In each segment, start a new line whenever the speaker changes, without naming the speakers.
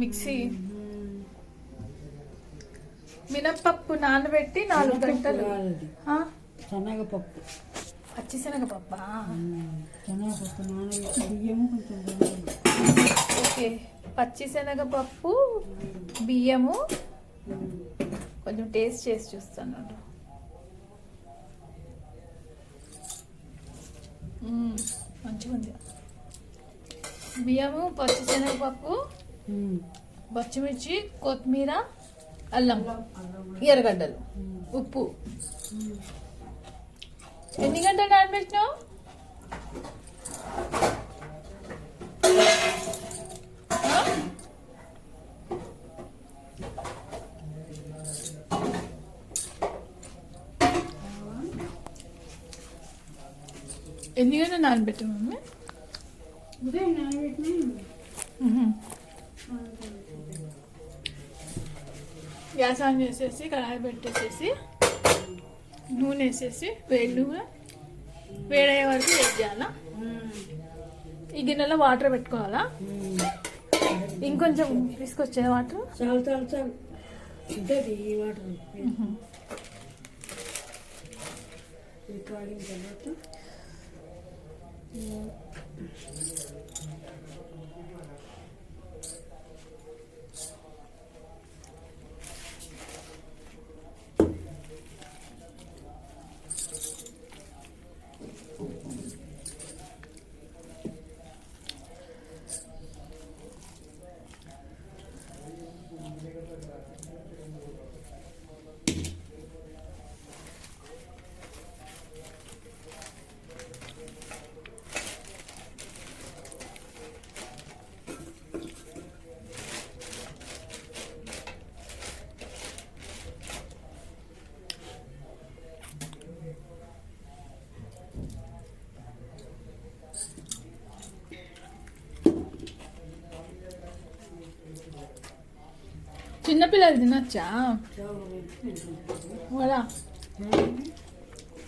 Mixie మినప్పప్పు నానబెట్టి 4 గంటలు.
శనగపప్పు,
పచ్చిశనగపప్పు.
శనగపప్పు నానబెట్టి బియ్యము కొంచెం.
ఓకే, పచ్చిశనగపప్పు బియ్యము కొంచెం టేస్ట్ చేసి చూస్తాను. మంచిగా ఉంది. బియ్యము, పచ్చిశనగపప్పు, పచ్చిమిర్చి, కొత్తిమీర, అల్లం, ఎర్రగడ్డలు, ఉప్పు. ఎన్ని గంటలు నానబెట్టినావు? ఎన్ని గంటలు నానబెట్టావు మమ్మీ?
ఉదయం నానబెట్టినా.
గ్యాస్ ఆన్ చేసేసి కడాయి పెట్టేసేసి నూనె వేసేసి వేడయ్యే వరకు వెయిట్ చేయాలా? ఈ గిన్నెలో వాటర్ పెట్టుకోవాలా? ఇంకొంచెం తీసుకొచ్చే వాటర్
చాలు చాలు చాలు ఉంటుంది. ఈ వాటర్ కాడిన తర్వాత
చిన్నపిల్లలు తినచ్చా? వడా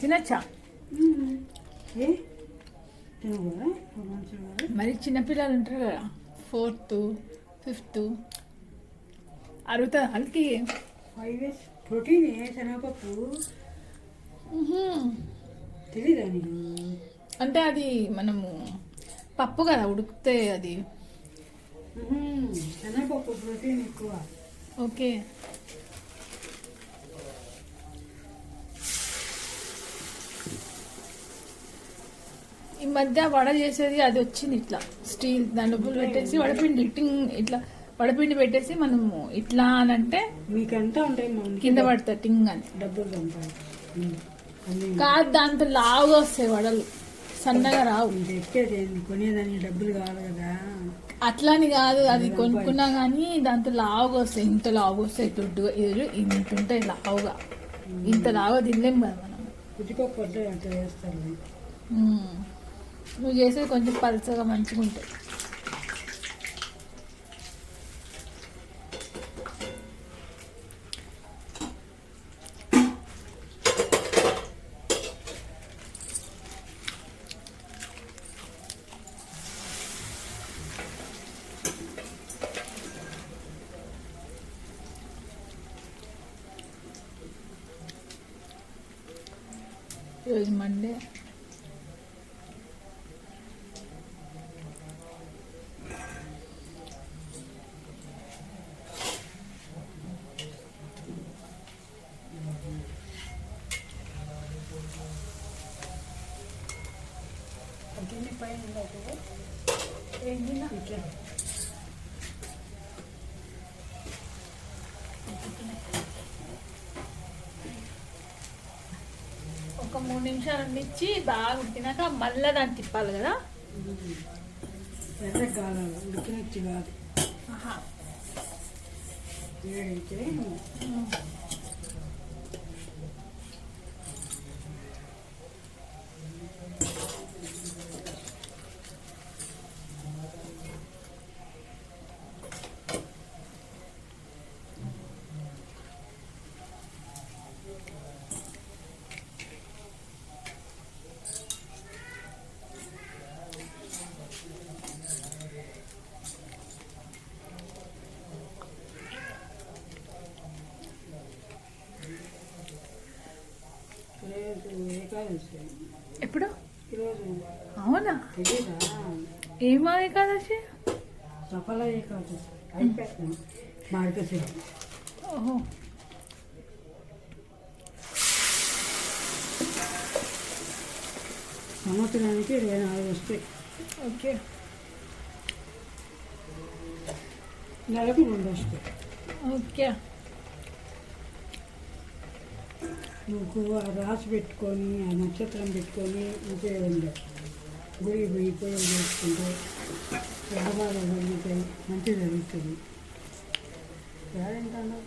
తినచ్చా? మరి చిన్నపిల్లలు ఉంటారు కదా, 4th 5th, అరుగుతుంది వాళ్ళకి.
5 years ప్రోటీన్ శనగపప్పు తెలీదా నీకు?
అంటే అది మనము పప్పు కదా ఉడికితే అది.
శనగపప్పు ప్రోటీన్ ఎక్కువ.
ఓకే, ఈ మధ్య వడ చేసేది అది వచ్చింది, ఇట్లా స్టీల్ దాని డబ్బులు పెట్టేసి వడపిండి ఇట్లా వడపిండి పెట్టేసి మనము ఇట్లా అని అంటే
మీకు ఎంత ఉంటాయి
కింద పడతాయి టింగ్ అని.
డబ్బులు
కాదు, దాంతో లావుగా వస్తాయి వడలు, సన్నగా రావు.
కొనేదానికి డబ్బులు కావాలి కదా.
అట్లాని కాదు, అది కొనుక్కున్నా కానీ దాంతో లావుగా వస్తాయి. ఇంత లావుగా వస్తాయి, దొడ్డుగా ఇంత ఉంటాయి లావుగా. ఇంత లావుగా తినలేం కదా మనం.
ఉద్దిపప్పు అట్లా చేస్తారు.
నువ్వు చేసేది కొంచెం పలుచగా మంచిగా ఉంటాయి. ఈరోజు మండే. ఒక 3 నిమిషాలు ఉండిచ్చి బాగా ఉడికినాక మళ్ళీ దాన్ని తిప్పాలి కదా.
ఉడికినచ్చి కాదు, వేడైతే ఏకాదశి
ఎప్పుడు?
ఈరోజు
అవునా?
తెలీదా?
ఏమో ఏకాదశి?
సఫల ఏకాదశి అయిపోయింది మార్గశిర.
ఓహో,
సంవత్సరానికి 24 వస్తాయి.
ఓకే.
నెలకు 2 వస్తాయి.
ఓకే.
నువ్వు ఆ రాసి పెట్టుకొని ఆ నక్షత్రం పెట్టుకొని ఉపయోగం గుడి పోయి పూజలు చేసుకుంటే వ్యాపారాలు జరుగుతాయి, మంచి జరుగుతుంది. ఏంటన్నా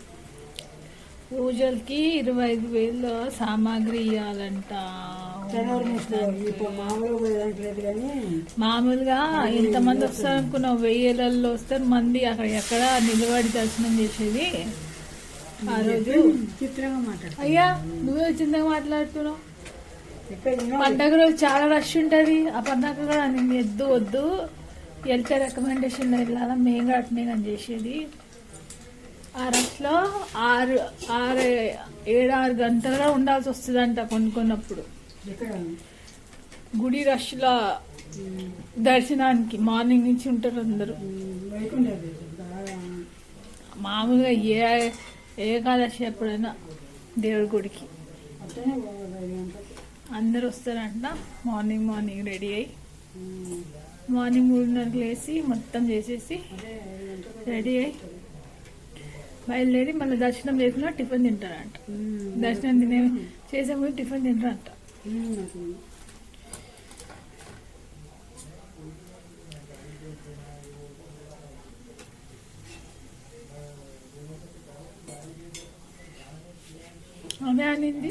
పూజలకి 25,000 సామాగ్రి ఇవ్వాలంట.
జనవరి ముస్లిం ఇప్పుడు మామూలుగా పోయేదానికి లేదు కానీ
మామూలుగా ఎంతమంది వస్తారు అనుకున్నావు? 1000లలో వస్తారు మంది. అక్కడ ఎక్కడ నిలబడి దర్శనం చేసేది ఆ రోజు.
చిత్రంగా మాట్లాడు.
అయ్యా, నువ్వే చిన్నగా మాట్లాడుతున్నావు.
చెప్పేది
పండగ రోజు చాలా రష్ ఉంటుంది. ఆ పండగ కూడా నేను ఎద్దు వద్దు వెళ్తే రికమెండేషన్ వెళ్ళాలా, మేము కూడా అట్నే కానీ చేసేది. ఆ రష్లో 6 గంటలుగా ఉండాల్సి వస్తుందంట కొనుక్కున్నప్పుడు.
ఎక్కడ
గుడి రష్లో దర్శనానికి మార్నింగ్ నుంచి ఉంటారు అందరూ.
వైకుంఠ
మామూలుగా ఏకాదశి ఎప్పుడైనా దేవుడి గుడికి
అట్లనే పోవాలి 5 గంటలకు.
అందరు వస్తారంట. మార్నింగ్ రెడీ అయ్యి మార్నింగ్ 3:30కి లేసి మొత్తం చేసేసి
అదే 5 గంటలకు
రెడీ అయ్యి బయలుదేరి మళ్ళీ దర్శనం చేసుకున్నా టిఫిన్ తింటారంట. దర్శనం చేసే ముందు టిఫిన్ తింటారంట. అదే అనింది.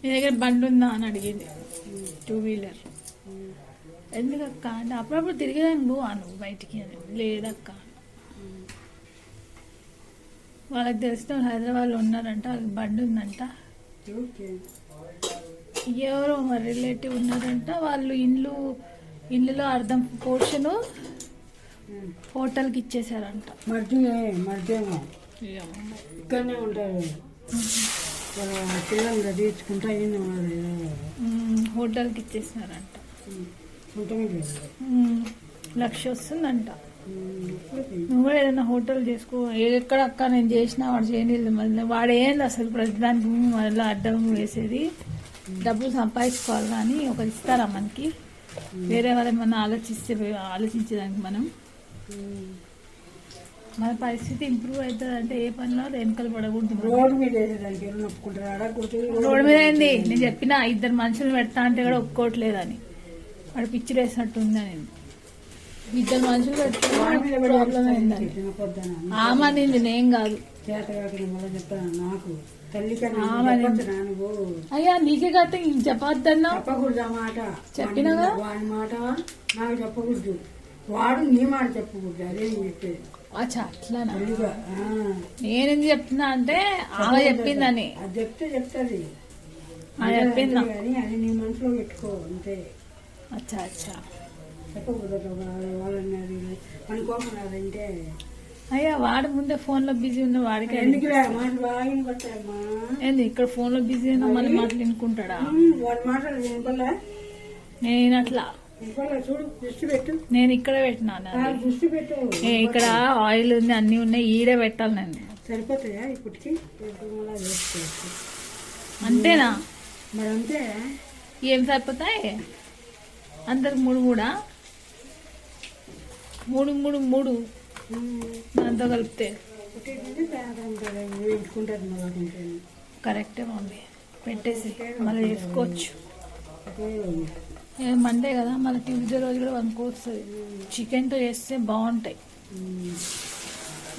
మీ దగ్గర బండి ఉందా అని అడిగింది. 2 వీలర్. ఎందుకక్క అంటే అప్పుడప్పుడు తిరిగేదాన్ని నువ్వు బయటికి అని. లేదక్క, వాళ్ళకి తెలిసిన హైదరాబాద్లో ఉన్నారంట, వాళ్ళకి బండి ఉందంట. ఎవరో మరి రిలేటివ్ ఉన్నారంట. వాళ్ళు ఇల్లులో అర్ధం పోర్షను హోటల్కి ఇచ్చేసారంట.
మర్దేమో ఇక్కడనే ఉంటారు. పిల్లలు చదివించుకుంటా
హోటల్కి ఇచ్చేసారంట. 1,00,000 వస్తుందంట. నువ్వు కూడా ఏదైనా హోటల్ చేసుకో. ఎక్కడ అక్క నేను చేసినా వాడు చేయలేదు. మళ్ళీ వాడు ఏంది అసలు ప్రతిదానికి మళ్ళీ అడ్డం వేసేది. డబ్బులు సంపాదించుకోవాలి కానీ ఒకరు ఇస్తారా మనకి? వేరే వాళ్ళు ఏమన్నా ఆలోచించేదానికి మన పరిస్థితి ఇంప్రూవ్ అవుతుంది అంటే ఏ పనిలో వెనకలు పడకూడదు.
రోడ్డు మీద
రోడ్డు మీద ఏంది? నేను చెప్పిన 2 మనుషులు పెడతా అంటే కూడా ఒప్పుకోవట్లేదని. వాడు పిచ్చిరేసినట్టుంది. నేను 2 మనుషులు పెట్టుకుని ప్రాబ్లం అయిందని ఆమనింది, నేను కాదు. అయ్యా నీకే కట్ట చెప్పొద్దన్నా
చెప్పకూడదు మాట.
చెప్పినగా
వాడి మాట నాకు చెప్పకూడదు, వాడు నీ మాట చెప్పకూడదు. అదే చెప్పేది.
అచ్చా అట్లానా? నేనేంది చెప్తున్నా అంటే ఆమె చెప్పిందని.
అది చెప్తే చెప్తుంది,
చెప్పిందా
కానీ అది నీ మనసులో పెట్టుకో అంతే.
అచ్చా అచ్చా
చెప్పకూడదు. వాళ్ళని మన కోపం రాదంటే
అయ్యా వాడు ముందే ఫోన్ లో బిజీ ఉన్న వాడికి
ఎందుకు మాట బాగా వినపడతాయమ్మా.
ఏంది ఇక్కడ ఫోన్ లో బిజీ అయినా మన మాటలు వినుకుంటాడా?
వాడి మాటలు వినపడలే.
నేను అట్లా
చూడు దృష్టి పెట్టు.
నేను ఇక్కడ పెట్టినా
దృష్టి పెట్టు.
ఇక్కడ ఆయిల్ ఉంది, అన్ని ఉన్నాయి, ఈడే పెట్టాలి. నేను
సరిపోతాయా ఇప్పటికి? చేసుకోవచ్చు
అంతేనా?
మరి అంతే.
ఏం సరిపోతాయి అందరికి? 3 దాంతో కలిపితే కరెక్టే మమ్మీ. పెట్టేసి మళ్ళీ చేసుకోవచ్చు. మండే కదా, మళ్ళీ ట్యూస్డే రోజు కూడా వస్తుంది. చికెన్తో చేస్తే బాగుంటాయి.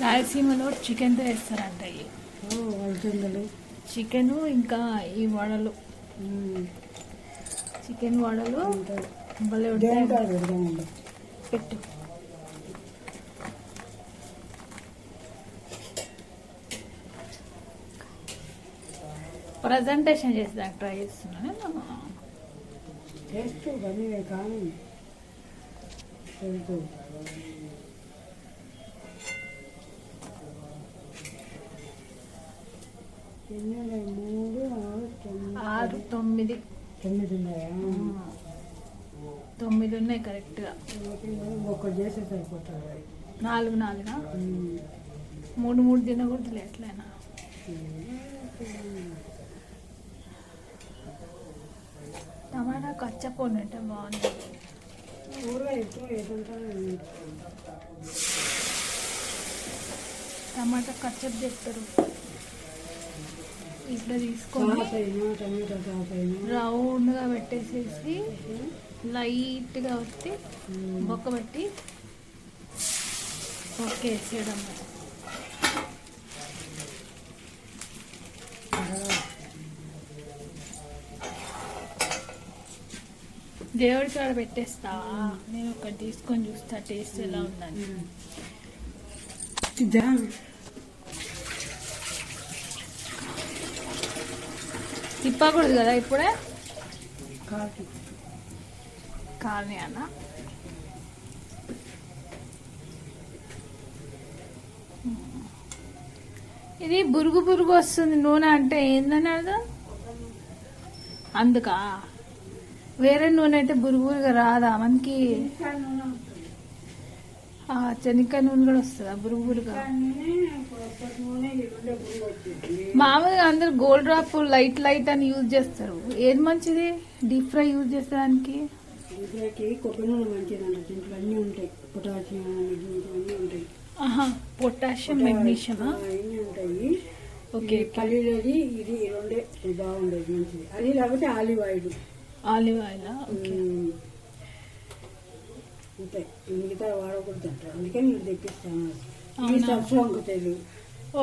రాయలసీమలో చికెన్తో చేస్తారంట. చికెన్ ఇంకా ఈ వడలు, చికెన్ వడలు భలే ఉంటాయి. పెట్టు. ప్రజెంటేషన్ చేసేదానికి ట్రై చేస్తున్నాను.
చేస్తూ పని కానీ వెళ్తూ ఎన్ని 3, 6, 9
9.
9 ఉన్నాయా?
9 ఉన్నాయి కరెక్ట్గా.
ఒక్కటి చేస్తే సరిపోతుంది.
4 3 తినకూడదులే ఎట్లయినా. టమాటా కచ్చపోను అంటే బాగుంది.
ఊరుగా ఎక్కువ ఏదంటే
టమాటా కచ్చప్ చేస్తారు. ఇట్లా తీసుకొని
టమాటా సాస్ అయినా
రౌండ్గా పెట్టేసేసి లైట్గా వచ్చి బొక్క పెట్టి వేసేయడం. దేవుడి కాడ పెట్టేస్తా. నేను ఒకటి తీసుకొని చూస్తా టేస్ట్ ఎలా ఉందని. తిప్పకూడదు కదా ఇప్పుడే. కానీ అన్న ఇది బురుగు బురుగు వస్తుంది నూనె అంటే ఏందని అర్థం? అందుకా వేరే నూనె అయితే బురుగురుగా రాదా మనకి? శనక్కాయ నూనె కూడా వస్తుందా బురుగురుగా? మామూలుగా అందరు గోల్డ్ డ్రాప్ లైట్ అని యూజ్ చేస్తారు. ఏది మంచిది డీప్ ఫ్రై యూజ్ చేసేదానికి?
కొబ్బరి నూనె మంచిదండి. దీంట్లో అన్నీ ఉంటాయి. పొటాషియం అన్నీ ఉంటాయి.
పొటాషియం మెగ్నీషియం
అన్నీ ఉంటాయి.
ఓకే.
పల్లీలది ఇది రెండే బాగుండేది మంచిది. అది లేకపోతే ఆలివ్ ఆయిల్.
ఆలివ్ ఆయిల్
ఉంటాయి. మిగతా వాడకూడదు అంటారు. అందుకని నేను తెప్పిస్తాను. ఇది సర్సోంగు తెలు.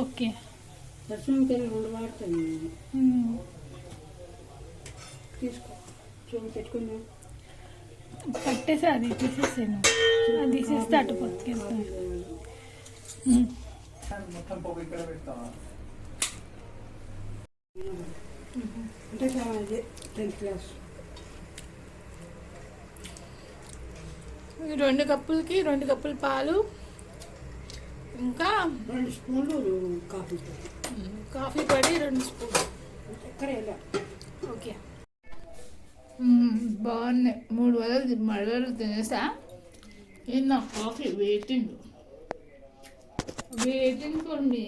ఓకే.
సర్సోంగు తెలు 2 వాడతాను నేను. తీసుకో చూడు పెట్టుకున్నా.
పట్టేసి అది తీసేసాను. అది తీసేస్తే అటు పట్టుకెళ్తాను.
అంటే 10th క్లాస్.
2 కప్పులకి 2 కప్పుల పాలు, ఇంకా
2 స్పూన్లు
కాఫీ పొడి 2 స్పూన్లు
చక్కెర ఎలా.
ఓకే. బాగున్నాయి. 3 వడలు తినేసా. ఇది నా కాఫీ వెయిటింగ్ ఫర్ మీ.